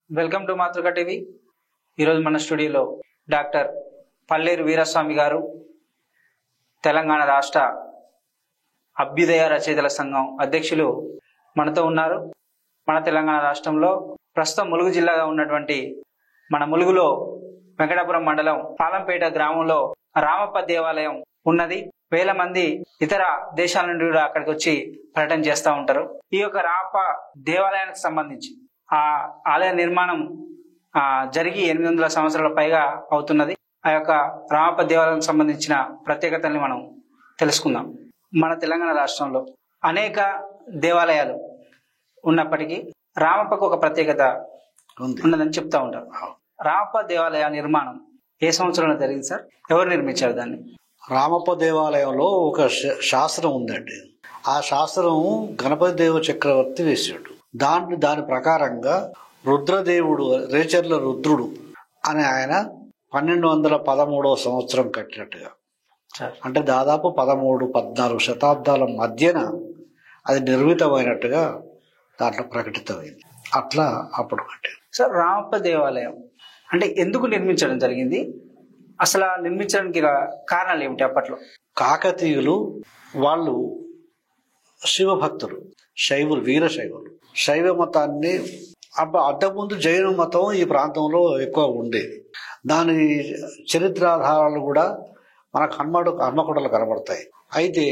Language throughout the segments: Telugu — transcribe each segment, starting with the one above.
వెల్కమ్ టు మాతృక టీవీ. ఈరోజు మన స్టూడియోలో డాక్టర్ పల్లేరు వీరస్వామి గారు, తెలంగాణ రాష్ట్ర అభ్యుదయ రచయితల సంఘం అధ్యక్షులు మనతో ఉన్నారు. మన తెలంగాణ రాష్ట్రంలో ప్రస్తుతం ములుగు జిల్లాగా ఉన్నటువంటి మన ములుగులో వెంకటాపురం మండలం పాలంపేట గ్రామంలో రామప్ప దేవాలయం ఉన్నది. వేల మంది ఇతర దేశాల నుండి కూడా అక్కడికి వచ్చి పర్యటన చేస్తూ ఉంటారు. ఈ యొక్క రామప్ప దేవాలయానికి సంబంధించి ఆ ఆలయ నిర్మాణం జరిగి 800 సంవత్సరాల పైగా అవుతున్నది. ఆ యొక్క రామప్ప దేవాలయానికి సంబంధించిన ప్రత్యేకతల్ని మనం తెలుసుకుందాం. మన తెలంగాణ రాష్ట్రంలో అనేక దేవాలయాలు ఉన్నప్పటికీ రామప్పకు ఒక ప్రత్యేకత ఉన్నదని చెప్తా ఉంటారు. రామప్ప దేవాలయ నిర్మాణం ఏ సంవత్సరంలో జరిగింది సార్? ఎవరు నిర్మించారు దాన్ని? రామప్ప దేవాలయంలో ఒక శాస్త్రం ఉందండి. ఆ శాస్త్రం గణపతి దేవ చక్రవర్తి వేసాడు. దాని ప్రకారంగా రుద్రదేవుడు, రేచర్ల రుద్రుడు అని ఆయన 1213వ సంవత్సరం కట్టినట్టుగా, అంటే దాదాపు 13-14 శతాబ్దాల మధ్యన అది నిర్మితమైనట్టుగా దాంట్లో ప్రకటితమైంది. అట్లా అప్పుడు కట్టారు. సార్, రామప్ప దేవాలయం అంటే ఎందుకు నిర్మించడం జరిగింది? అసలు నిర్మించడానికి కారణాలు ఏమిటి? అప్పట్లో కాకతీయులు వాళ్ళు శివభక్తులు, శైవులు, వీరశైవులు. శైవ మతాన్ని అంతకుముందు జైన మతం ఈ ప్రాంతంలో ఎక్కువ ఉండేది. దాని చరిత్రాధారాలు కూడా మనకు హన్మకొండలు కనబడతాయి. అయితే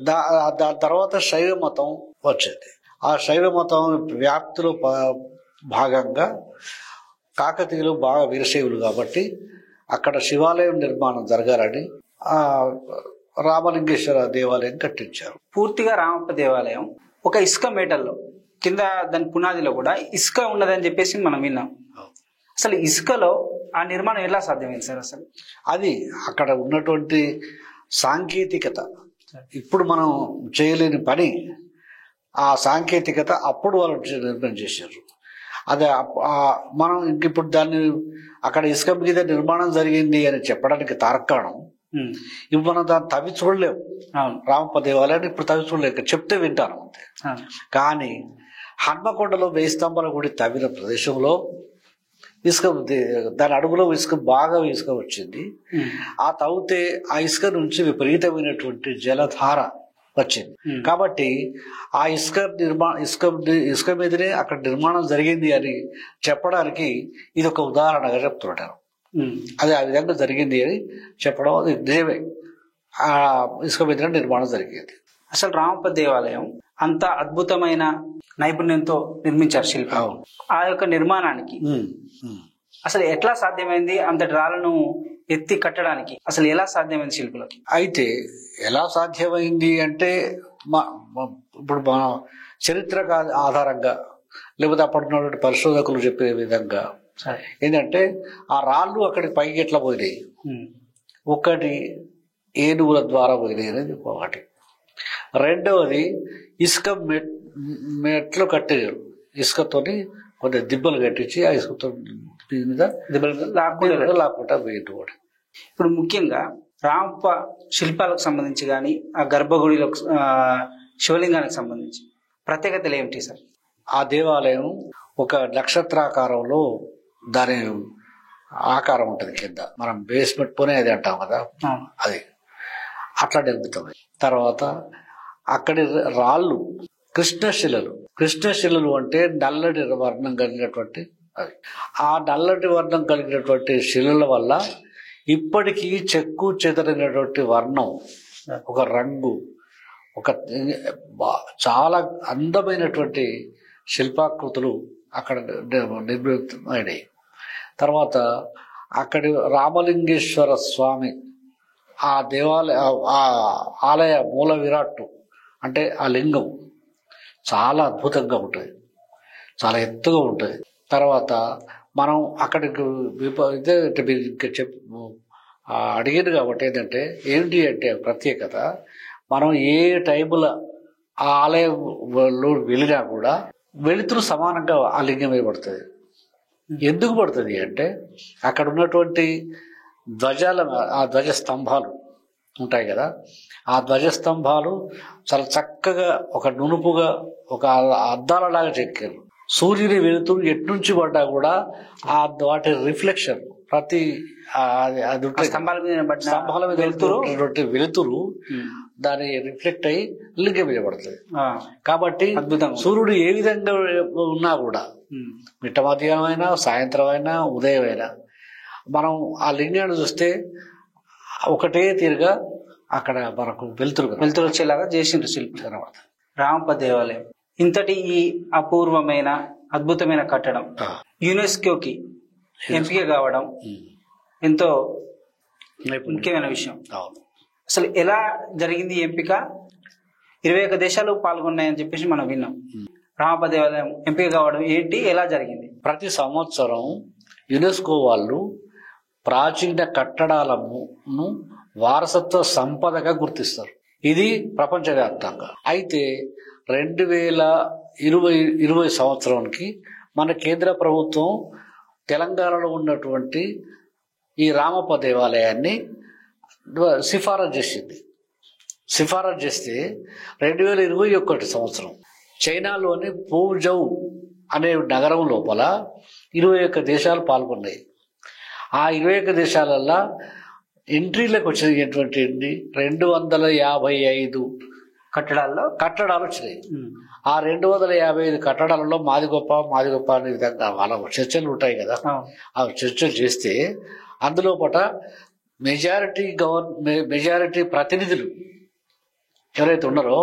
దాని తర్వాత శైవ మతం వచ్చింది. ఆ శైవ మతం వ్యాప్తిలో భాగంగా కాకతీయులు బాగా వీరశైవులు కాబట్టి అక్కడ శివాలయం నిర్మాణం జరగాలని ఆ రామలింగేశ్వర దేవాలయం కట్టించారు. పూర్తిగా రామప్ప దేవాలయం ఒక ఇసుక మేటల్లో కింద దాని పునాదిలో కూడా ఇసుక ఉన్నదని చెప్పేసి మనం విన్నాం. అసలు ఇసుకలో ఆ నిర్మాణం ఎలా సాధ్యమైంది సార్? అసలు అది అక్కడ ఉన్నటువంటి సాంకేతికత, ఇప్పుడు మనం చేయలేని పని, ఆ సాంకేతికత అప్పుడు వాళ్ళు నిర్మాణం చేశారు. అదే మనం ఇప్పుడు దాన్ని అక్కడ ఇసుక మీద నిర్మాణం జరిగింది అని చెప్పడానికి తార్కాణం ఇప్పుడు మనం దాన్ని తవ్వి చూడలేము. రామప్ప దేవాలయాన్ని ఇప్పుడు తవ్వి చూడలేక చెప్తే వింటాను అంతే. కానీ హన్మకొండలో 1000 స్తంభాల గుడి తవ్విన ప్రదేశంలో ఇసుక, దాని అడుగులో బాగా ఇసుక వచ్చింది. ఆ తవ్వితే ఆ ఇసుక నుంచి విపరీతమైనటువంటి జలధార వచ్చింది. కాబట్టి ఆ ఇసుక మీదనే అక్కడ నిర్మాణం జరిగింది అని చెప్పడానికి ఇది ఒక ఉదాహరణగా చెప్తుంటారు. అది ఆ విధంగా జరిగింది అని చెప్పడం అది నిజమే. ఆ ఇసుక మీద నిర్మాణం జరిగేది. అసలు రామప్ప దేవాలయం అంత అద్భుతమైన నైపుణ్యంతో నిర్మించారు శిల్పం. ఆ యొక్క నిర్మాణానికి అసలు ఎట్లా సాధ్యమైంది? అంతటి రాళ్లను ఎత్తి కట్టడానికి అసలు ఎలా సాధ్యమైంది శిల్పులకి? అయితే ఎలా సాధ్యమైంది అంటే ఇప్పుడు మన చరిత్ర ఆధారంగా లేకపోతే అప్పటిన్నటువంటి పరిశోధకులు చెప్పే విధంగా ఏంటంటే ఆ రాళ్ళు అక్కడికి పైకి ఎట్లా పోయినాయి, ఒకటి ఏనుగుల ద్వారా పోయినాయి అనేది ఒకటి. రెండవది ఇసుక మెట్లు కట్టారు. ఇసుకతోని కొన్ని దిబ్బలు కట్టించి ఆ ఇసుకతో మీద లాక్కుంటా పోయింది. ఇప్పుడు ముఖ్యంగా రామప్ప శిల్పాలకు సంబంధించి కానీ ఆ గర్భగుడిలో శివలింగానికి సంబంధించి ప్రత్యేకతలు ఏమిటి సార్? ఆ దేవాలయం ఒక నక్షత్రాకారంలో దాని ఆకారం ఉంటుంది. కింద మనం బేస్మెంట్ పోనే అది అంటాం కదా, అది అట్లా నిర్మితమై తర్వాత అక్కడి రాళ్ళు కృష్ణశిలలు అంటే నల్లటి వర్ణం కలిగినటువంటి అది. ఆ నల్లటి వర్ణం కలిగినటువంటి శిలల వల్ల ఇప్పటికీ చెక్కు చెదరినటువంటి వర్ణం, ఒక రంగు, ఒక చాలా అందమైనటువంటి శిల్పాకృతులు అక్కడ నిర్మితమైనవి. తర్వాత అక్కడి రామలింగేశ్వర స్వామి ఆ ఆలయ మూల విరాట్టు అంటే ఆ లింగం చాలా అద్భుతంగా ఉంటుంది, చాలా ఎత్తుగా ఉంటుంది. తర్వాత మనం అక్కడికి అడిగింది కాబట్టి ఏంటి అంటే ప్రత్యేకత, మనం ఏ టైపుల ఆ ఆలయంలో వెళ్ళినా కూడా వెలుతురు సమానంగా ఆ లింగం మీద పడుతుంది. ఎందుకు పడుతుంది అంటే అక్కడ ఉన్నటువంటి ఆ ధ్వజ స్తంభాలు ఉంటాయి కదా, ఆ ధ్వజస్తంభాలు చాలా చక్కగా ఒక నునుపుగా ఒక అద్దాలలాగా చెక్కారు. సూర్యుని వెలుతురు ఎట్నుంచి పడ్డా కూడా ఆ వాటి రిఫ్లెక్షన్ ప్రతి అది స్తంభాల మీద వెలుతురు దాని రిఫ్లెక్ట్ అయ్యి లింగం మీద పడుతుంది. కాబట్టి సూర్యుడు ఏ విధంగా ఉన్నా కూడా మిట్ట మధ్యాహ్నం అయినా సాయంత్రం అయినా ఉదయం అయినా మనం ఆ లింగాన్ని చూస్తే ఒకటే తీరుగా అక్కడ మనకు వెలుతురు వచ్చేలాగా చేసిండ్రు శిల్పి. తర్వాత రామప్ప దేవాలయం ఇంతటి ఈ అపూర్వమైన అద్భుతమైన కట్టడం యునెస్కోకి ఎంపిక కావడం ఎంతో ముఖ్యమైన విషయం. అసలు ఎలా జరిగింది ఎంపిక? 21 దేశాలు పాల్గొన్నాయని చెప్పేసి మనం విన్నాం. రామప్ప దేవాలయం ఎంపిక కావడం ఏంటి, ఎలా జరిగింది? ప్రతి సంవత్సరం యునెస్కో వాళ్ళు ప్రాచీన కట్టడాలను వారసత్వ సంపదగా గుర్తిస్తారు. ఇది ప్రపంచవ్యాప్తంగా. అయితే 2020 సంవత్సరానికి మన కేంద్ర ప్రభుత్వం తెలంగాణలో ఉన్నటువంటి ఈ రామప్ప దేవాలయాన్ని సిఫారసు చేసింది. సిఫారసు చేస్తే 2021 సంవత్సరం చైనాలోని పూజౌ అనే నగరం లోపల 21 దేశాలు పాల్గొన్నాయి. ఆ 21 దేశాలల్లో ఎంట్రీలకు వచ్చినటువంటి 255 కట్టడాలు వచ్చినాయి. ఆ 255 కట్టడాలలో మాది గొప్ప అనే విధంగా వాళ్ళ చర్చలు ఉంటాయి కదా. ఆ చర్చలు చేస్తే అందులో పట మెజారిటీ ప్రతినిధులు ఎవరైతే ఉన్నారో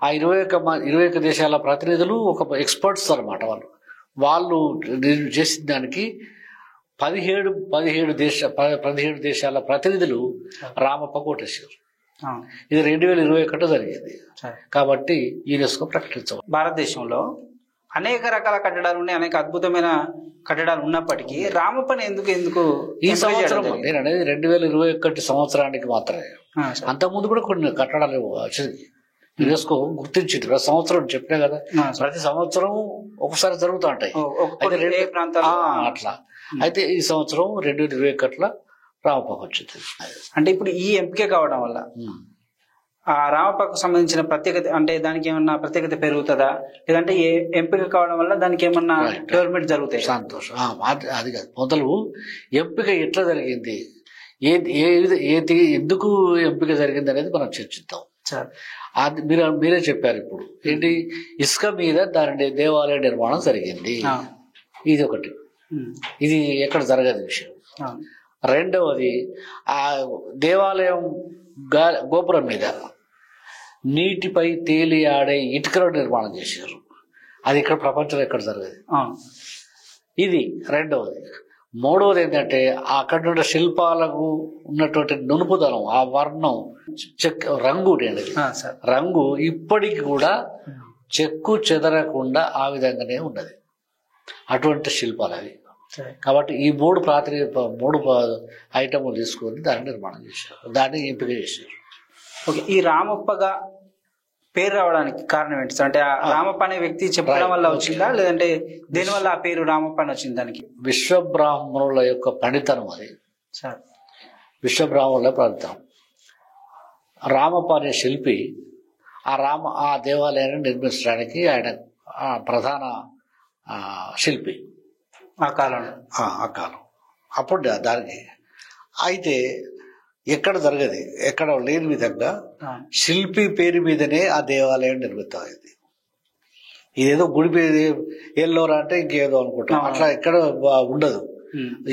ఆ 21 దేశాల ప్రతినిధులు ఒక ఎక్స్పర్ట్స్ అన్నమాట. వాళ్ళు చేసిన దానికి 17 దేశాల ప్రతినిధులు రామప్ప కోటేశ్వరు. ఇది 2021 జరిగింది. కాబట్టి యునెస్కో ప్రకటించవచ్చు. భారతదేశంలో అనేక రకాల కట్టడాలు ఉన్నాయి, అనేక అద్భుతమైన కట్టడాలు ఉన్నప్పటికీ రామప్పని ఎందుకు ఈ సంవత్సరం నేను అనేది 2021 సంవత్సరానికి మాత్రమే. అంతకుముందు కూడా కొన్ని కట్టడాలు వచ్చింది, యునెస్కో గుర్తించింది. ప్రతి సంవత్సరం చెప్పినా కదా, ప్రతి సంవత్సరం ఒకసారి జరుగుతూ ఉంటాయి అట్లా. అయితే ఈ సంవత్సరం 2021 రామప్పకు వచ్చింది. అంటే ఇప్పుడు ఈ ఎంపిక కావడం వల్ల ఆ రామప్పకు సంబంధించిన ప్రత్యేకత, అంటే దానికి ఏమన్నా ప్రత్యేకత పెరుగుతుందా, లేదంటే ఎంపిక కావడం వల్ల దానికి ఏమన్నా డెవలప్మెంట్ జరుగుతాయి? సంతోషం. అది కాదు, మొదలు ఎంపిక ఎట్లా జరిగింది, ఎందుకు ఎంపిక జరిగింది అనేది మనం చర్చిద్దాం. అది మీరే చెప్పారు ఇప్పుడు. ఏంటి, ఇసుక మీద దాని దేవాలయ నిర్మాణం జరిగింది. ఇది ఒకటి, ఇది ఎక్కడ జరగని విషయం. రెండవది, ఆ దేవాలయం గోపురం మీద నీటిపై తేలి ఆడే ఇటుకల నిర్మాణం చేశారు. అది ఇక్కడ ప్రపంచంలో ఎక్కడ జరగదు. ఇది రెండవది. మూడవది ఏంటంటే అక్కడ ఉన్న శిల్పాలకు ఉన్నటువంటి నునుపుదనం, ఆ వర్ణం, రంగు ఇప్పటికి కూడా చెక్కు చెదరకుండా ఆ విధంగానే ఉన్నది. అటువంటి శిల్పాలు అవి. కాబట్టి ఈ మూడు ఐటమ్లు తీసుకొని దాన్ని నిర్మాణం చేశారు, దాన్ని ఎంపిక చేశారు. ఓకే, ఈ రామప్పగా పేరు రావడానికి కారణం ఏంటి సార్? అంటే ఆ రామప్ప అనే వ్యక్తి చెప్పడం వల్ల వచ్చిందా, లేదంటే దేని వల్ల ఆ పేరు రామప్ప అని వచ్చింది దానికి? విశ్వబ్రాహ్మణుల యొక్క పండితనం అది. విశ్వబ్రాహ్మణుల పండితనం. రామప్ప అనే శిల్పి ఆ దేవాలయాన్ని నిర్మించడానికి ఆయన ప్రధాన శిల్పి ఆ కాలం. అప్పుడు దానికి అయితే ఎక్కడ జరగదు, ఎక్కడ లేని విధంగా శిల్పి పేరు మీదనే ఆ దేవాలయం నిర్మితమైంది. ఇదేదో గుడి పేరు ఎల్లోరా అంటే ఇంకేదో అనుకుంటాం, అట్లా ఎక్కడ ఉండదు.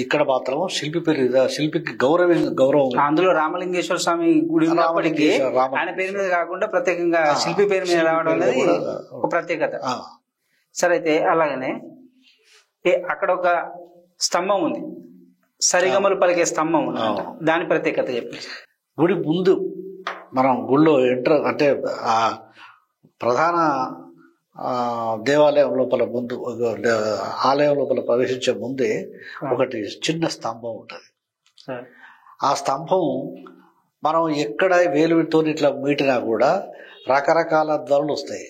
ఇక్కడ మాత్రం శిల్పి పేరు, శిల్పికి గౌరవం. అందులో రామలింగేశ్వర స్వామి గుడి ఉన్నప్పటికీ ఆయన పేరు మీద కాకుండా ప్రత్యేకంగా శిల్పి పేరు మీద రావడం అనేది ఒక ప్రత్యేకత. సరే, అయితే అలాగనే అక్కడ ఒక స్తంభం ఉంది, సరిగమలు పలికే స్తంభం ఉంది, దాని ప్రత్యేకత చెప్పి. గుడి ముందు మనం గుడిలో అంటే ఆ ప్రధాన దేవాలయం లోపల ముందు, ఆలయం లోపల ప్రవేశించే ముందే ఒకటి చిన్న స్తంభం ఉంటుంది. ఆ స్తంభం మనం ఎక్కడ వేలుతో ఇట్లా మీటినా కూడా రకరకాల ధ్వనులు వస్తాయి.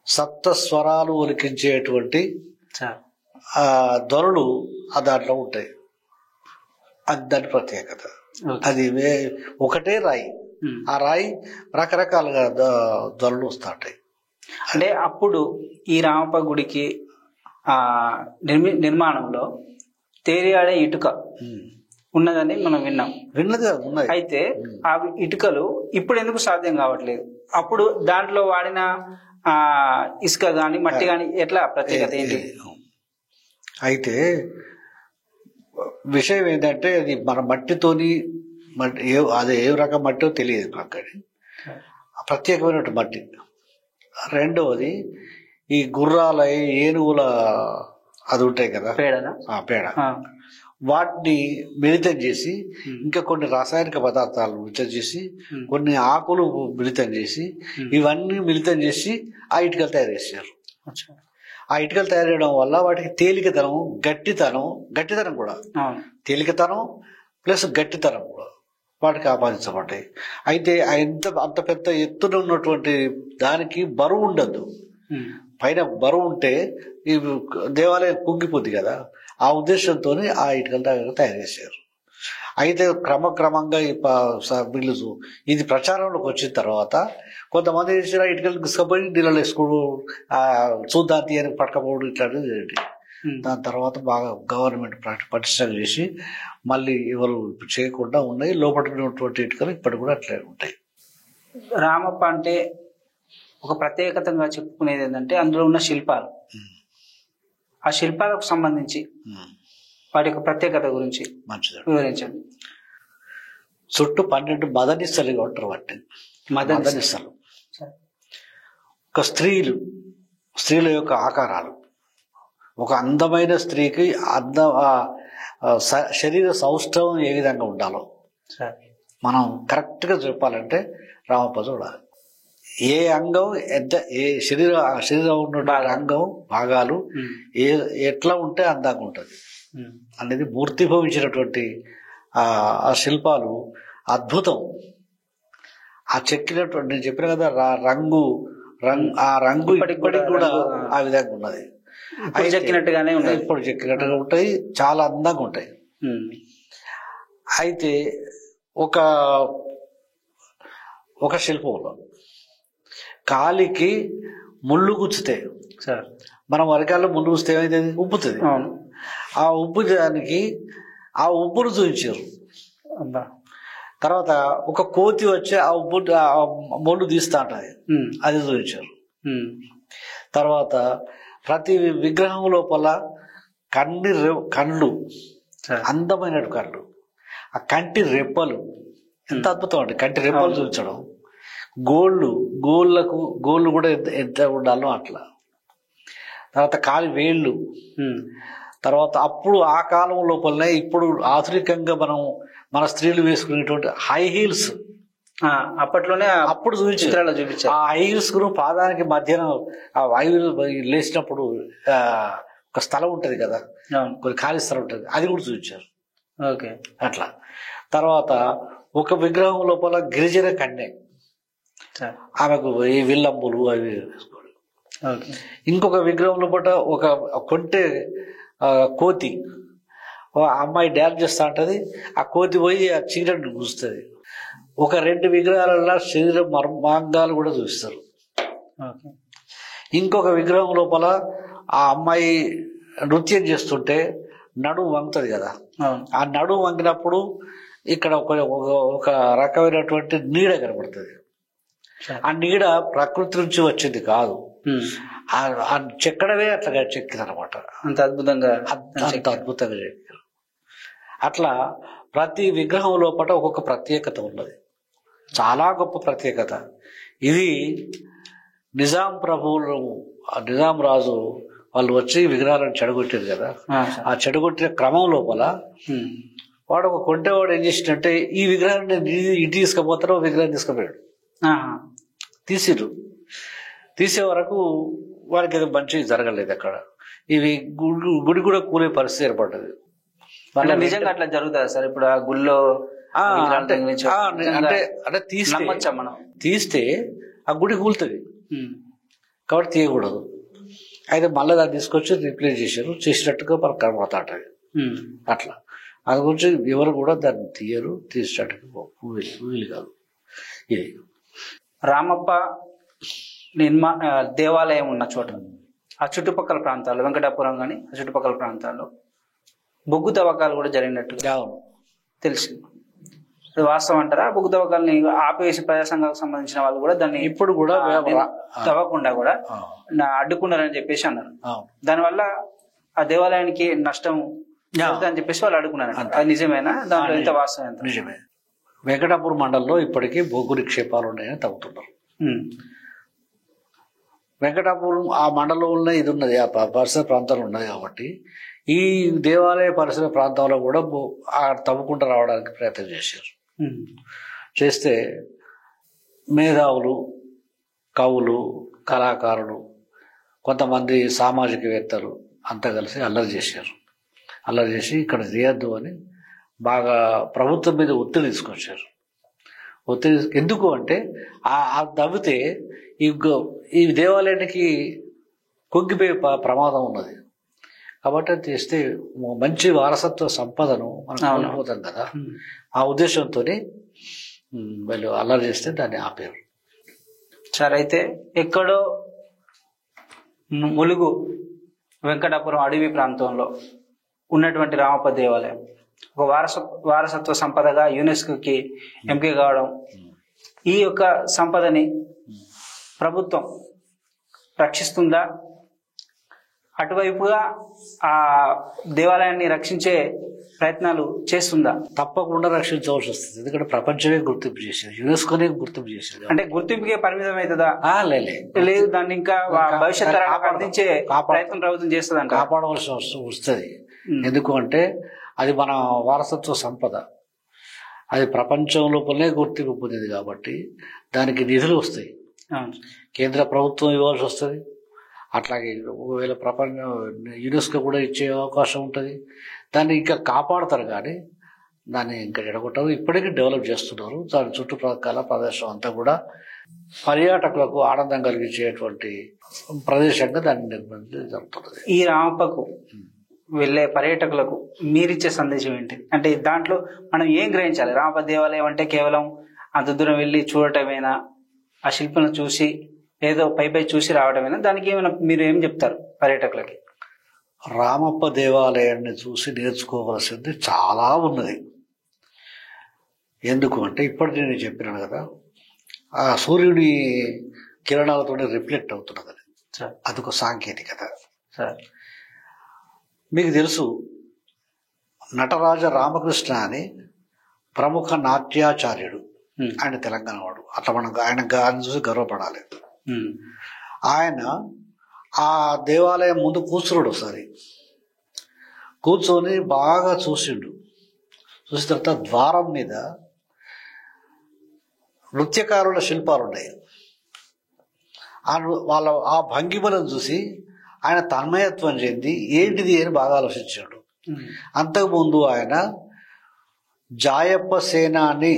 సప్త స్వరాలు ఒలికించేటువంటి ధ్వనులు దాంట్లో ఉంటాయి. అది దాని ప్రత్యేకత. అది ఒకటే రాయి, ఆ రాయి రకరకాలుగా ధ్వనులు వస్తూ ఉంటాయి. అంటే అప్పుడు ఈ రామప్ప గుడికి నిర్మాణంలో తేలియాడే ఇటుక ఉన్నదని మనం విన్నాం. విన్నది ఉన్నది. అయితే ఆ ఇటుకలు ఇప్పుడు ఎందుకు సాధ్యం కావట్లేదు? అప్పుడు దాంట్లో వాడిన ఇసుక గాని మట్టి గాని ఎట్లా ప్రత్యేకత ఏంటి? అయితే విషయం ఏంటంటే అది మన మట్టితోని అది ఏ రకం మట్టో తెలియదు నాకు, కానీ ప్రత్యేకమైనటువంటి మట్టి. రెండవది ఈ గుర్రాల ఏనుగుల అది ఉంటాయి కదా పేడ, వాటిని మిళితం చేసి ఇంకా కొన్ని రాసాయనిక పదార్థాలు మిళితం చేసి కొన్ని ఆకులు మిళితం చేసి ఇవన్నీ మిళితం చేసి ఆ ఇటుకలు తయారు చేశారు. ఆ ఇటుకలు తయారు చేయడం వల్ల వాటికి తేలికతనం, గట్టితనం కూడా, తేలికతనం ప్లస్ గట్టితనం కూడా వాటికి ఆపాదించబడ్డాయి. అయితే అంత పెద్ద ఎత్తున ఉన్నటువంటి దానికి బరువు ఉండద్దు. పైన బరువు ఉంటే ఈ దేవాలయం కుంగిపోద్ది కదా, ఆ ఉద్దేశంతో ఆ ఇటుకలు తయారు చేశారు. అయితే క్రమక్రమంగా వీళ్ళు ఇది ప్రచారంలోకి వచ్చిన తర్వాత కొంతమంది చేసిన ఇటుకలు తీసుకుపోయి నీళ్ళలో వేసుకోవడం, చూద్దాం తీయని పట్టకపోవడం ఇట్లాంటిది. దాని తర్వాత బాగా గవర్నమెంట్ పటిష్టం చేసి మళ్ళీ ఎవరు చేయకుండా ఉన్నాయి. లోపల ఇటుకలు ఇప్పటికి కూడా అట్లే ఉంటాయి. రామప్ప అంటే ఒక ప్రత్యేకతంగా చెప్పుకునేది ఏంటంటే అందులో ఉన్న శిల్పాలు, ఆ శిల్పాలకు సంబంధించి వాటి యొక్క ప్రత్యేకత గురించి వివరించండి. చుట్టూ 12 మదనిస్తలుగా ఉంటారు. వాటిని మదనిస్తలు ఒక స్త్రీల యొక్క ఆకారాలు. ఒక అందమైన స్త్రీకి శరీర సౌష్ఠవం ఏ విధంగా ఉండాలో మనం కరెక్ట్గా చెప్పాలంటే రామప్ప చూడాలి. ఏ అంగం ఏ శరీరం ఉన్న అంగం భాగాలు ఎట్లా ఉంటే అందంగా ఉంటుంది అనేది మూర్తిభవించినటువంటి ఆ శిల్పాలు అద్భుతం. ఆ చెక్కినటువంటి నేను చెప్పిన కదా ఆ రంగు ఇప్పటికి కూడా ఆ విధంగా ఉన్నది. చెక్కినట్టుగానే ఉంటాయి, ఇప్పుడు చెక్కినట్టుగా ఉంటాయి, చాలా అందంగా ఉంటాయి. అయితే ఒక శిల్పంలో కాలికి ముళ్ళు గుచ్చితే, మనం వరకాల్లో ముళ్ళు గుచ్చితే ఏమైతుంది? ఉబ్బుతుంది. ఆ ఉబ్బుదానికి ఆ ఉబ్బును చూపించారు. తర్వాత ఒక కోతి వచ్చి ఆ మొండు తీస్తా ఉంటది, అది చూపించారు. తర్వాత ప్రతి విగ్రహం లోపల కళ్ళు, అందమైన కళ్ళు, ఆ కంటి రెప్పలు ఎంత అద్భుతం అండి. కంటి రెప్పలు చూపించడం, గోళ్ళు కూడా ఎంత ఉండాలో అట్లా. తర్వాత కాలి వేళ్ళు, తర్వాత అప్పుడు ఆ కాలం లోపలనే ఇప్పుడు ఆధునికంగా మన స్త్రీలు వేసుకునేటువంటి హై హీల్స్ అప్పట్లోనే అప్పుడు చూపించారు. ఆ హై హీల్స్ కు పాదానికి మధ్యన ఆ వాయువులు లేచినప్పుడు ఒక స్థలం ఉంటది కదా, కొన్ని ఖాళీ స్థలం ఉంటది, అది కూడా చూపించారు. ఓకే, అట్లా. తర్వాత ఒక విగ్రహం లోపల గిరిజన కన్య, ఆమెకు ఈ విల్లంబులు అవి వేసుకోవడం. ఇంకొక విగ్రహం లోపల ఒక కొంటె కోతి, అమ్మాయి డ్యాన్స్ చేస్తా ఉంటది, ఆ కోతి పోయి ఆ చీరను గుస్తుంది. ఒక 2 విగ్రహాలలో శరీర మర్మాంగాలు కూడా చూస్తారు. ఇంకొక విగ్రహం లోపల ఆ అమ్మాయి నృత్యం చేస్తుంటే నడుము వంగుతుంది కదా, ఆ నడుము వంగినప్పుడు ఇక్కడ ఒక రకమైనటువంటి నీడ కనబడుతుంది. ఆ నీడ ప్రకృతి నుంచి వచ్చింది కాదు, ఆ చెక్కడమే అట్లా చెక్కింది అనమాట. అంత అద్భుతంగా చెక్కారు. అట్లా ప్రతి విగ్రహం లోపల ఒక్కొక్క ప్రత్యేకత ఉన్నది, చాలా గొప్ప ప్రత్యేకత. ఇది నిజాం రాజు వాళ్ళు వచ్చి విగ్రహాలను చెడగొట్టారు కదా, ఆ చెడగొట్టిన క్రమం లోపల వాడు ఒక కొంటేవాడు ఏం చేసిందంటే ఈ విగ్రహాన్ని ఇటు తీసుకుపోతారో విగ్రహం తీసుకుపోయాడు. తీసే వరకు వారికి ఏదో మంచి జరగలేదు. అక్కడ ఇవి గుడి కూడా కూలే పరిస్థితి ఏర్పడ్డది. నిజంగా అట్లా జరుగుతుంది సార్? ఇప్పుడు ఆ గుళ్ళో అంటే తీస్తే ఆ గుడి కూలుతుంది కాబట్టి తీయకూడదు. అయితే మళ్ళీ దాన్ని తీసుకొచ్చి రీప్లేస్ చేసినట్టుగా మనకు కనబడుతుంటది. అట్లా అది గురించి ఎవరు కూడా దాన్ని తీయరు, తీసినట్టుగా వీలు కాదు. ఇది రామప్ప దేవాలయం ఉన్న చోట ఆ చుట్టుపక్కల ప్రాంతాల్లో వెంకటాపురం కానీ ఆ చుట్టుపక్కల ప్రాంతాల్లో బొగ్గు తవ్వకాలు కూడా జరిగినట్టుగా తెలిసింది. అది వాస్తవం అంటారా? బొగ్గు తవ్వకాలని ఆపేసి ప్రజా సంఘాలకు సంబంధించిన వాళ్ళు కూడా దాన్ని ఇప్పుడు కూడా తవ్వకుండా కూడా అడ్డుకున్నారని చెప్పేసి అన్నారు. దానివల్ల ఆ దేవాలయానికి నష్టం అని చెప్పేసి వాళ్ళు అడుగున్నారు. అది నిజమేనా? దాంట్లో ఎంత వాస్తవం ఎంత? నిజమే. వెంకటాపురం మండలంలో ఇప్పటికీ బొగ్గు నిక్షేపాలు ఉన్నాయని తవ్వుతున్నారు. వెంకటాపురం ఆ మండలంలో ఇది ఉన్నది, ఆ పరిసర ప్రాంతాలు ఉన్నాయి కాబట్టి ఈ దేవాలయ పరిసర ప్రాంతాల్లో కూడా తవ్వుకుంటూ రావడానికి ప్రయత్నం చేశారు. చేస్తే మేధావులు, కవులు, కళాకారులు, కొంతమంది సామాజికవేత్తలు అంతా కలిసి అల్లరి చేశారు. అల్లరి చేసి ఇక్కడ చేయొద్దు అని బాగా ప్రభుత్వం మీద ఒత్తిడి తీసుకొచ్చారు. ఒత్తిడి ఎందుకు అంటే ఆ తవ్వితే ఈ దేవాలయానికి కుంగిపోయే ప్రమాదం ఉన్నది కాబట్టి అది చేస్తే మంచి వారసత్వ సంపదను మనం కోల్పోతాం కదా. ఆ ఉద్దేశంతో వీళ్ళు అల్లరి చేస్తే దాన్ని ఆపారు. సరే, అయితే ఎక్కడో ములుగు వెంకటాపురం అడవి ప్రాంతంలో ఉన్నటువంటి రామప్ప దేవాలయం ఒక వారసత్వ సంపదగా యునెస్కోకి ఎంపిక కావడం, ఈ యొక్క సంపదని ప్రభుత్వం రక్షిస్తుందా? అటువైపుగా ఆ దేవాలయాన్ని రక్షించే ప్రయత్నాలు చేస్తుందా? తప్పకుండా రక్షించవలసి వస్తుంది. ఎందుకంటే ప్రపంచమే గుర్తింపు చేసేది, యునెస్కోనే గుర్తింపు చేసేది. అంటే గుర్తింపుకే పరిమితం అవుతుందా? లేదు, దాన్ని ఇంకా భవిష్యత్ అందించే ప్రయత్నం ప్రభుత్వం చేస్తుంది అంటే కాపాడవలసి వస్తుంది. ఎందుకు అంటే అది మన వారసత్వ సంపద, అది ప్రపంచం లోపలనే గుర్తింపు పొందింది కాబట్టి దానికి నిధులు వస్తాయి. కేంద్ర ప్రభుత్వం ఇవ్వాల్సి వస్తుంది. అట్లాగే ఒకవేళ యునెస్కో కూడా ఇచ్చే అవకాశం ఉంటుంది. దాన్ని ఇంకా కాపాడతారు కానీ దాన్ని ఇంకా ఎడగొట్టరు. ఇప్పటికీ డెవలప్ చేస్తున్నారు. దాని చుట్టుప్రక్కల ప్రదేశం అంతా కూడా పర్యాటకులకు ఆనందం కలిగించేటువంటి ప్రదేశంగా దాన్ని నిర్మించడం జరుగుతున్నది. ఈ రామప్పకు వెళ్ళే పర్యాటకులకు మీరిచ్చే సందేశం ఏంటి? అంటే దాంట్లో మనం ఏం గ్రహించాలి? రామప్ప దేవాలయం అంటే కేవలం అంత దూరం వెళ్ళి చూడటమేనా? ఆ శిల్పలను చూసి ఏదో పై చూసి రావడమేనా? దానికి ఏమైనా మీరు ఏం చెప్తారు పర్యాటకులకి? రామప్ప దేవాలయాన్ని చూసి నేర్చుకోవలసింది చాలా ఉన్నది. ఎందుకు అంటే ఇప్పటికీ నేను చెప్పినాను కదా, ఆ సూర్యుడి కిరణాలతో రిఫ్లెక్ట్ అవుతున్నది. అదొక సాంకేతికత. మీకు తెలుసు, నటరాజ రామకృష్ణ అని ప్రముఖ నాట్యాచార్యుడు, ఆయన తెలంగాణ వాడు. అట్లా మనం ఆయన చూసి గర్వపడాలి. ఆయన ఆ దేవాలయం ముందు కూర్చున్నాడు. ఒకసారి కూర్చొని బాగా చూసిండు. చూసిన తర్వాత ద్వారం మీద నృత్యకారుల శిల్పాలు ఉన్నాయి. ఆ భంగిమలను చూసి ఆయన తన్మయత్వం చెంది ఏంటిది అని బాగా ఆలోచించాడు. అంతకుముందు ఆయన జాయప్ప సేనాని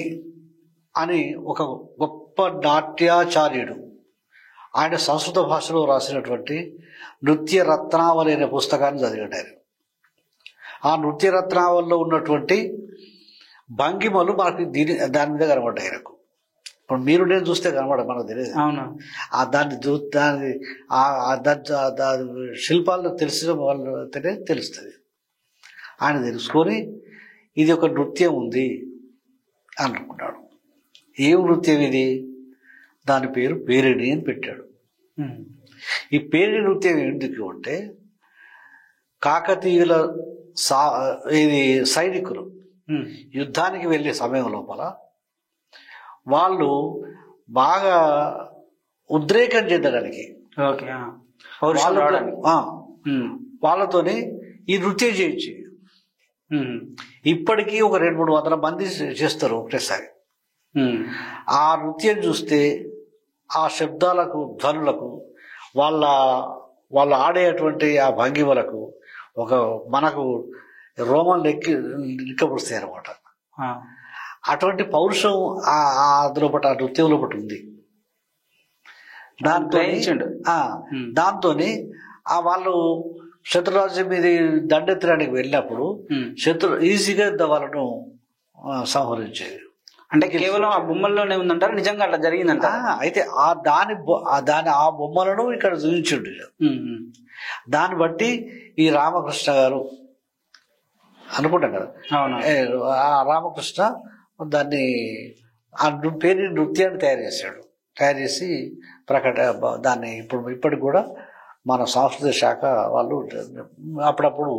అని ఒక గొప్ప నాట్యాచార్యుడు, ఆయన సంస్కృత భాషలో రాసినటువంటి నృత్య రత్నావళి అనే పుస్తకాన్ని చదివాడు ఆయన. ఆ నృత్య రత్నావళిలో ఉన్నటువంటి భంగిమలు మనకి దాని మీద కనబడ్డాయి ఆయనకు. ఇప్పుడు మీరు నేను చూస్తే కనబడ మనకు తెలియదు. దాని శిల్పాలను తెలిసిన వాళ్ళైతేనే తెలుస్తుంది. ఆయన తెలుసుకొని ఇది ఒక నృత్యం ఉంది అనుకున్నాడు. ఏం నృత్యం ఇది? దాని పేరు పేరిణి అని పెట్టాడు. ఈ పేరిణి నృత్యం ఎందుకు అంటే కాకతీయుల సైనికులు యుద్ధానికి వెళ్ళే సమయం లోపల వాళ్ళు బాగా ఉద్రేకం చెందడానికి వాళ్ళతోని ఈ నృత్యం చేయొచ్చు. ఇప్పటికీ ఒక 200-300 మంది చేస్తారు ఒకటేసారి. ఆ నృత్యం చూస్తే ఆ శబ్దాలకు, ధ్వనులకు, వాళ్ళు ఆడేటువంటి ఆ భంగిమలకు మనకు రోమన్ లెక్కపరుస్తాయి అనమాట. అటువంటి పౌరుషం అందులోపట ఆ నృత్యం లోపల ఉంది. దాంతో వాళ్ళు శత్రురాజ్యం మీద దండెత్తడానికి వెళ్ళినప్పుడు ఈజీగా వాళ్ళను సంహరించేది. అంటే కేవలం ఆ బొమ్మల్లోనే ఉందంటారు, నిజంగా అట్లా జరిగిందంట? అయితే ఆ బొమ్మలను ఇక్కడ చూపించుండు. దాన్ని బట్టి ఈ రామకృష్ణ గారు అనుకుంటాం కదా, ఆ రామకృష్ణ దాన్ని ఆ పేరు నృత్యాన్ని తయారు చేశాడు. తయారు చేసి దాన్ని ఇప్పటికి కూడా మన సాంస్కృతిక శాఖ వాళ్ళు అప్పుడప్పుడు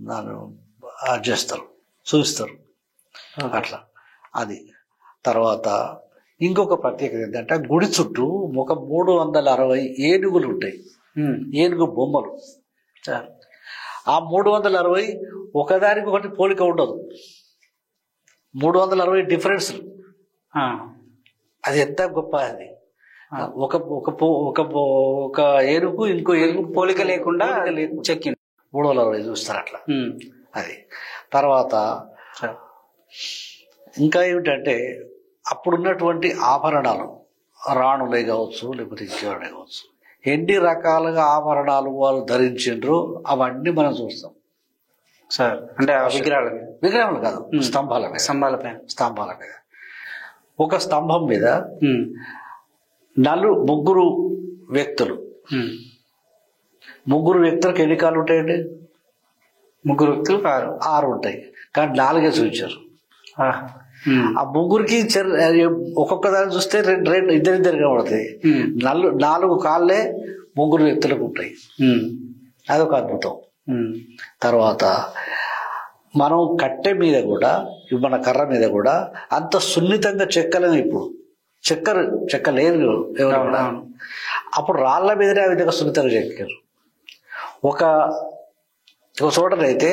దాన్ని చేస్తారు, చూపిస్తారు అట్లా. అది తర్వాత ఇంకొక ప్రత్యేకత ఏంటంటే గుడి చుట్టూ ఒక 360 ఏనుగులు ఉంటాయి, ఏనుగు బొమ్మలు. ఆ 360 ఒకదానికి ఒకటి పోలిక ఉండదు, 360 డిఫరెన్స్. అది ఎంత గొప్ప! అది ఒక ఏనుగు ఇంకో ఏనుగు పోలిక లేకుండా చెక్కి 360 చూస్తారు అట్లా. అది తర్వాత ఇంకా ఏమిటంటే అప్పుడున్నటువంటి ఆభరణాలు, రాణులే కావచ్చు లేకపోతే ఇంకేవాడే కావచ్చు, ఎన్ని రకాలుగా ఆభరణాలు వాళ్ళు ధరించిండ్రు అవన్నీ మనం చూస్తాం సార్. అంటే విగ్రహాలు కాదు, స్తంభాల మీద. ఒక స్తంభం మీద ముగ్గురు వ్యక్తులు, ఎన్ని కాళ్ళు ఉంటాయండి? ముగ్గురు వ్యక్తులు 6 ఉంటాయి, కానీ 4 చూపించారు. ఆ ముగ్గురికి ఒక్కొక్క దాన్ని చూస్తే ఇద్దరిద్దరు కనబడతాయి. 4 కాళ్ళే ముగ్గురు వ్యక్తులకు ఉంటాయి. అదొక అద్భుతం. తర్వాత మనం కట్టె మీద కూడా, మన కర్ర మీద కూడా అంత సున్నితంగా చెక్కలేము. ఇప్పుడు చెక్క లేదు ఎవరు కూడా. అప్పుడు రాళ్ల మీదనే ఆ విధంగా సున్నితంగా చెక్కారు. ఒక చోటనైతే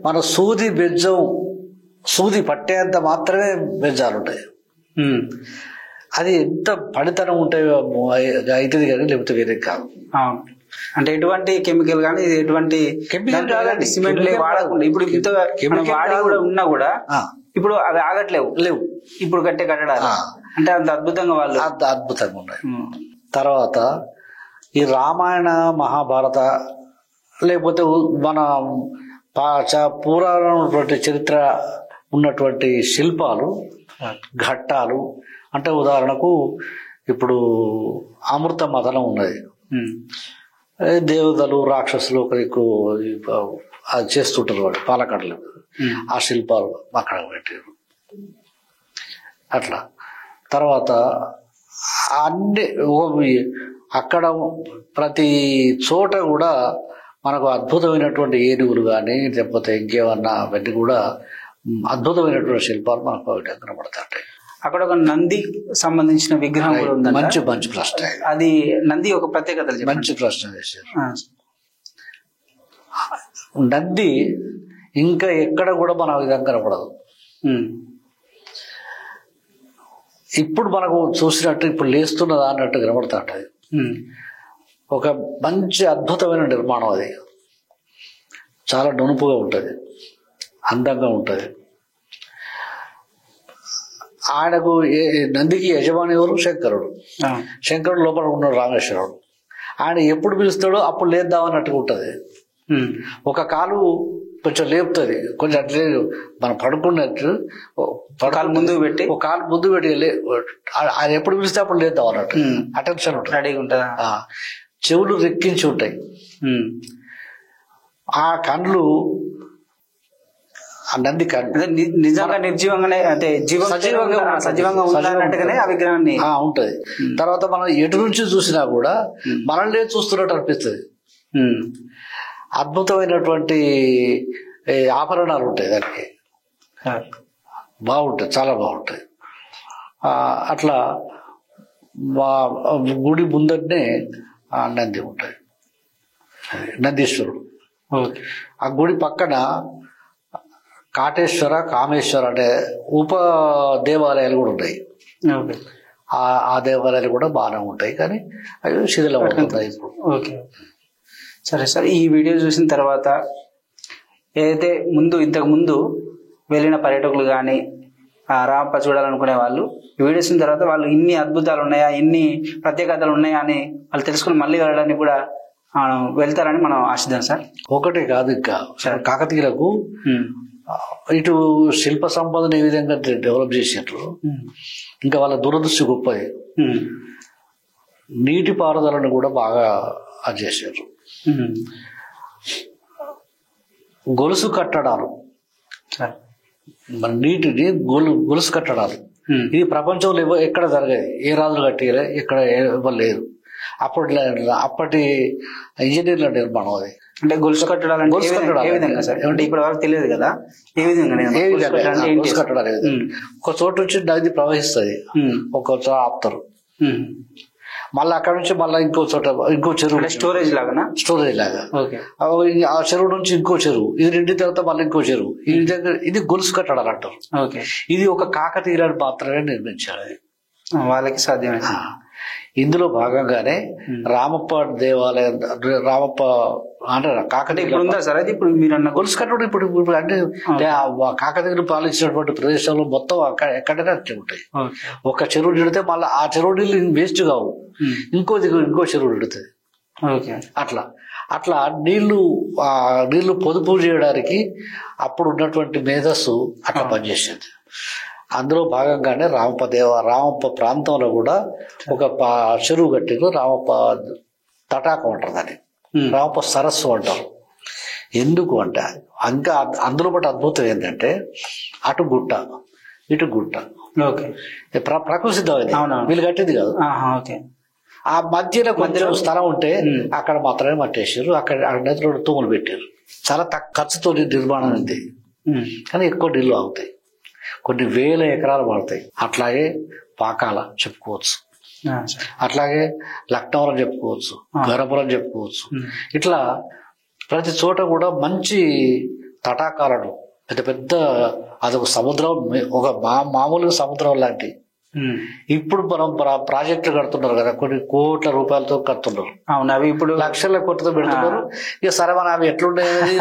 మన సూది పట్టేంత మాత్రమే బెజ్జాలు ఉంటాయి. అది ఎంత పడితనం ఉంటాయో అవుతుంది కానీ లేకపోతే వేరే కాదు. అంటే ఎటువంటి కెమికల్ కానీ ఎటువంటి సిమెంట్ వాడకుండా ఇప్పుడు కూడా ఉన్నా కూడా ఇప్పుడు అవి లేవు ఇప్పుడు కట్టడాలు. అంటే అంత అద్భుతంగా వాళ్ళు అద్భుతంగా ఉన్నాయి. తర్వాత ఈ రామాయణ మహాభారత లేకపోతే మన పురాణమైనటువంటి చరిత్ర ఉన్నటువంటి శిల్పాలు, ఘట్టాలు. అంటే ఉదాహరణకు ఇప్పుడు అమృత మథనం ఉన్నది, దేవతలు రాక్షసులు ఒకరికి అది చేస్తుంటారు వాళ్ళు పాలకడలు, ఆ శిల్పాలు అక్కడ పెట్టారు అట్లా. తర్వాత అన్ని అక్కడ ప్రతి చోట కూడా మనకు అద్భుతమైనటువంటి ఏనుగులు కానీ లేకపోతే ఇంకేమన్నా అవన్నీ కూడా అద్భుతమైనటువంటి శిల్పాలు మనకు కనబడతాయి. అక్కడ ఒక నంది సంబంధించిన విగ్రహం కూడా ఉంది. మంచి ప్రశ్న అది. నంది ఒక ప్రత్యేకత. మంచి ప్రశ్న వేశారు. నంది ఇంకా ఎక్కడ కూడా మన విధంగా కనపడదు. ఇప్పుడు మనకు చూసినట్టు ఇప్పుడు లేస్తున్నదా అన్నట్టు కనబడతా ఉంటది. ఒక మంచి అద్భుతమైన నిర్మాణం. అది చాలా నునుపుగా ఉంటుంది, అందంగా ఉంటుంది. ఆయనకు నందికి యజమాని ఎవరు? శంకరుడు లోపల ఉన్నాడు రామేశ్వరుడు. ఆయన ఎప్పుడు పిలుస్తాడో అప్పుడు లేద్దామన్నట్టుగా ఉంటుంది. ఒక కాలు కొంచెం లేపుతుంది, కొంచెం అట్లే మనం పడుకున్నట్టు ముందుకు పెట్టి ఒక కాలు ముందు పెట్టి ఆయన ఎప్పుడు పిలిస్తే అప్పుడు లేద్దాం అన్నట్టు అటెన్షన్ ఉంటుంది, రెడీగా ఉంటుంది. చెవులు రెక్కించి ఉంటాయి. ఆ కండ్లు, ఆ నంది కండ్లు నిజంగా నిర్జీవంగానే అంటే సజీవంగా ఉన్నట్టుగానే ఆ విగ్రహాన్ని ఉంటది. తర్వాత మనం ఎటు నుంచి చూసినా కూడా మనల్ని చూస్తున్నట్టు అనిపిస్తుంది. అద్భుతమైనటువంటి ఆభరణాలు ఉంటాయి దానికి, బాగుంటాయి, చాలా బాగుంటాయి. అట్లా మా గుడి ముందరనే నంది ఉంటుంది, నందీశ్వరుడు. ఆ గుడి పక్కన కాటేశ్వర, కామేశ్వర అంటే ఉప దేవాలయాలు కూడా ఉంటాయి. ఆ దేవాలయాలు కూడా బాగానే ఉంటాయి, కానీ అవి శిథిలం అవుతుంటాయి ఇప్పుడు. ఓకే, సరే సార్. ఈ వీడియో చూసిన తర్వాత ఏదైతే ఇంతకు ముందు వెళ్ళిన పర్యాటకులు కానీ రామప్ప చూడాలనుకునే వాళ్ళు ఈ వీడియో చూసిన తర్వాత వాళ్ళు ఇన్ని అద్భుతాలు ఉన్నాయా, ఇన్ని ప్రత్యేకతలు ఉన్నాయా అని వాళ్ళు తెలుసుకుని మళ్ళీ వెళ్ళడానికి కూడా వెళ్తారని మనం ఆశిద్దాం సార్. ఒకటే కాదు, ఇంకా కాకతీయులకు ఇటు శిల్ప సంపదను ఏ విధంగా డెవలప్ చేసినట్లు, ఇంకా వాళ్ళ దురదృష్టి గొప్పది, నీటి పారుదలను కూడా బాగా చేశారు. గొలుసు కట్టడాలు, మన నీటిని గొలుసు కట్టడాలు, ఇది ప్రపంచంలో ఎక్కడ జరగదు. ఏ రాజులు కట్టేయలే, ఎక్కడ ఇవ్వలేదు. అప్పటి ఇంజనీర్ల నిర్మాణం అది. అంటే గొలుసు కట్టడాలు ఏ విధంగా సార్? అంటే ఇప్పుడు వరకు తెలియదు కదా, ఏ విధంగా గొలుసు కట్టడాలు? ఒక చోటు నుంచి నది ప్రవహిస్తుంది, ఒక చోట ఆపుతారు, మళ్ళీ అక్కడ నుంచి మళ్ళీ ఇంకో చోట ఇంకో చెరువు, స్టోరేజ్ లాగా. ఆ చెరువు నుంచి ఇంకో చెరువు, ఇది నిండిన తర్వాత మళ్ళీ ఇంకో చెరువు. ఈ విధంగా ఇది గొలుసు కట్టడాలు అంటారు. ఇది ఒక కాకతీయులను మాత్రమే నిర్మించారు, వాళ్ళకి సాధ్యమే. ఇందులో భాగంగానే రామప్ప దేవాలయం, రామప్ప అంటే కాకతీయ ఉందా సార్ అది? ఇప్పుడు మీరు అన్న గొలుసు కట్టడం ఇప్పుడు అంటే కాకతీయులు పాలించినటువంటి ప్రదేశంలో మొత్తం ఎక్కడైనా అట్లే ఉంటాయి. ఒక చెరువు నిడితే మళ్ళీ ఆ చెరువు నీళ్ళు వేస్ట్ కావు, ఇంకో చెరువు నిడుతుంది. అట్లా నీళ్లు పొదుపు చేయడానికి అప్పుడు ఉన్నటువంటి మేధస్సు అట్లా పనిచేసేది. అందులో భాగంగానే రామప్ప ప్రాంతంలో కూడా ఒక చెరువు కట్టిరు. రామప్ప తటాకం అంటారు దాన్ని, రామప్ప సరస్సు అంటారు. ఎందుకు అంటే ఇంకా అందులో బట్టి అద్భుతం ఏంటంటే అటు గుట్ట ఇటు గుట్ట, ప్రకృతి సిద్ధమైంది, వీళ్ళు కట్టింది కాదు. ఆ మధ్యలో కొంచెం స్థలం ఉంటే అక్కడ మాత్రమే మట్టేసారు, అక్కడ తూములు పెట్టారు. చాలా ఖర్చుతో నిర్మాణం ఉంది, కానీ ఎక్కువ నీళ్ళు అవుతాయి, కొన్ని వేల ఎకరాలు పడతాయి. అట్లాగే పాకాల చెప్పుకోవచ్చు, అట్లాగే లక్నవరం చెప్పుకోవచ్చు, గరపురం చెప్పుకోవచ్చు. ఇట్లా ప్రతి చోట కూడా మంచి తటాకాలను, పెద్ద పెద్ద అదొక సముద్రం, ఒక మామూలుగా సముద్రం లాంటి. ఇప్పుడు మనం ప్రాజెక్టులు కడుతున్నారు కదా, కొన్ని కోట్ల రూపాయలతో కడుతున్నారు. అవును, అవి ఇప్పుడు లక్షల కోట్లతో పెడుతున్నారు. ఇక సరే మనం అవి ఎట్లుండేది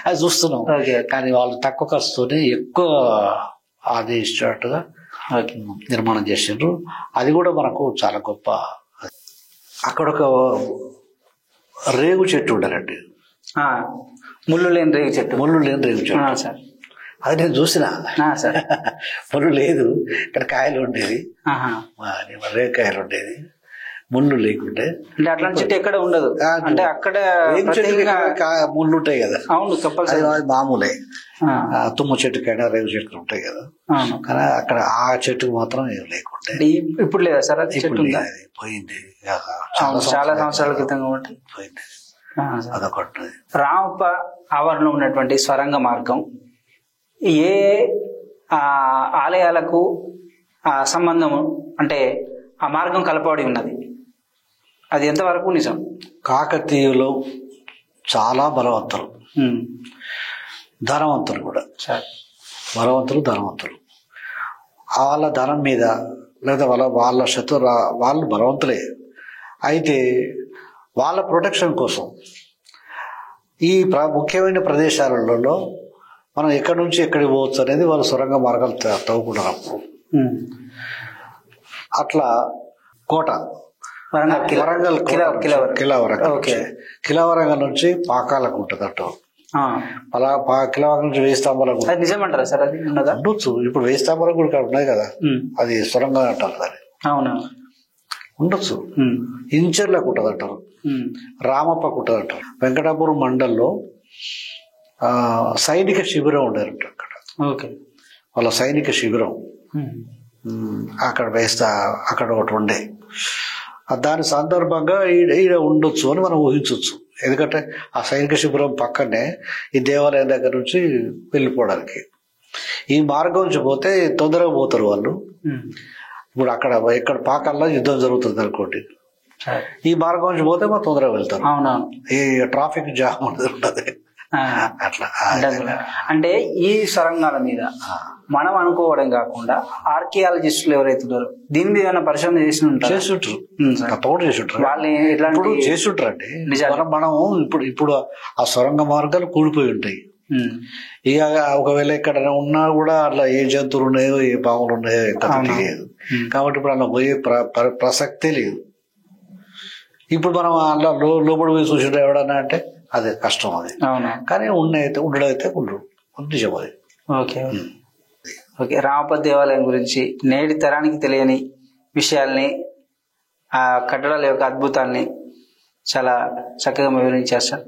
అది చూస్తున్నాం. కానీ వాళ్ళు తక్కువ ఖర్చుతోనే ఎక్కువ అది ఇచ్చినట్టుగా నిర్మాణం చేసిండ్రు. అది కూడా మనకు చాలా గొప్ప. అక్కడ ఒక రేగు చెట్టు ఉండరండి, ముళ్ళు లేని రేగు చెట్టు. అది నేను చూసిన, ముళ్ళు లేదు, ఇక్కడ కాయలు ఉండేది, రేగుకాయలు ఉండేది, ముళ్ళు లేకుంటే. అంటే అట్లాంటి చెట్టు ఎక్కడ ఉండదు, అంటే అక్కడ ముళ్ళు ఉంటాయి కదా. అవును, అది మామూలే. తుమ్మ చెట్టుకైనా రేగు చెట్లు ఉంటాయి కదా, కానీ అక్కడ ఆ చెట్టుకు మాత్రం ఏం లేకుంటే. ఇప్పుడు లేదా సార్? అది పోయింది, చాలా సంవత్సరాల క్రితం పోయింది. అదొకటి. రామప్ప ఆవరణలో ఉన్నటువంటి స్వరంగ మార్గం ఏ ఆలయాలకు సంబంధము, అంటే ఆ మార్గం కలపబడి ఉన్నది, అది ఎంతవరకు నిజం? కాకతీయులు చాలా బలవంతులు, ధనవంతులు కూడా. ధనవంతులు వాళ్ళ ధనం మీద లేదా వాళ్ళ వాళ్ళు బలవంతులే. అయితే వాళ్ళ ప్రొటెక్షన్ కోసం ఈ ముఖ్యమైన ప్రదేశాలలో మనం ఎక్కడి నుంచి ఎక్కడికి పోవచ్చు అనేది వాళ్ళు సొరంగ మార్గాలు తవ్వుకుంటారు. అట్లా కోట వరంగల్ కిలవరంగల్ నుంచి పాకాలకు ఉంటుంది అటు. అలా కిలవరంగల్ నుంచి 1000 స్తంభాలకు నిజమంటారా సార్? అది ఉండొచ్చు. ఇప్పుడు 1000 స్తంభాలకు కూడా ఉన్నాయి కదా, అది సొరంగం అంటారు దాన్ని. అవునా, ఉండొచ్చు. ఇంచర్లకు ఉంటుంది అంటారు, రామప్పకు ఉంటుంది అంటారు. వెంకటాపురం మండల్లో సైనిక శిబిరం ఉండేరంట అక్కడ. వాళ్ళ సైనిక శిబిరం అక్కడ అక్కడ ఒకటి ఉండే. దాని సందర్భంగా ఈడ ఉండొచ్చు అని మనం ఊహించవచ్చు. ఎందుకంటే ఆ సైనిక శిబిరం పక్కనే ఈ దేవాలయం దగ్గర నుంచి వెళ్ళిపోవడానికి ఈ మార్గం నుంచి పోతే తొందరగా పోతారు వాళ్ళు. ఇప్పుడు ఎక్కడ పాకాల్లో యుద్ధం జరుగుతుంది అనుకోండి, ఈ మార్గం నుంచి పోతే మనం తొందరగా వెళ్తాం. ఈ ట్రాఫిక్ జామ్ ఉంటుంది అట్లా. అంటే ఈ సొరంగాల మీద మనం అనుకోవడం కాకుండా ఆర్కియాలజిస్టులు ఎవరైతే ఉన్నారో దీని మీద ఏమైనా పరిశోధన చేస్తుంటారు, తప్పకుండా చేస్తుంటారు. వాళ్ళు చేస్తుంటారు అండి. మనం ఇప్పుడు ఆ సొరంగ మార్గాలు కూలిపోయి ఉంటాయి. ఇక ఒకవేళ ఎక్కడైనా ఉన్నా కూడా అట్లా ఏ జంతువులు ఉన్నాయో ఏ పాములు ఉన్నాయో తెలియదు. కాబట్టి ఇప్పుడు అలా పోయే ప్రసక్తే లేదు. ఇప్పుడు మనం అలా లోపల పోయి చూసి ఎవడన్నా అంటే అదే కష్టం. అది కానీ ఉండడం అయితే నిజం అది. ఓకే, రామప్ప దేవాలయం గురించి నేటి తరానికి తెలియని విషయాల్ని, ఆ కట్టడాల యొక్క అద్భుతాన్ని చాలా చక్కగా వివరించారు సార్.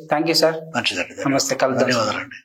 Thank you sir. మంచిదండి. నమస్తే, కలుద్దాం. ధన్యవాదాలండి.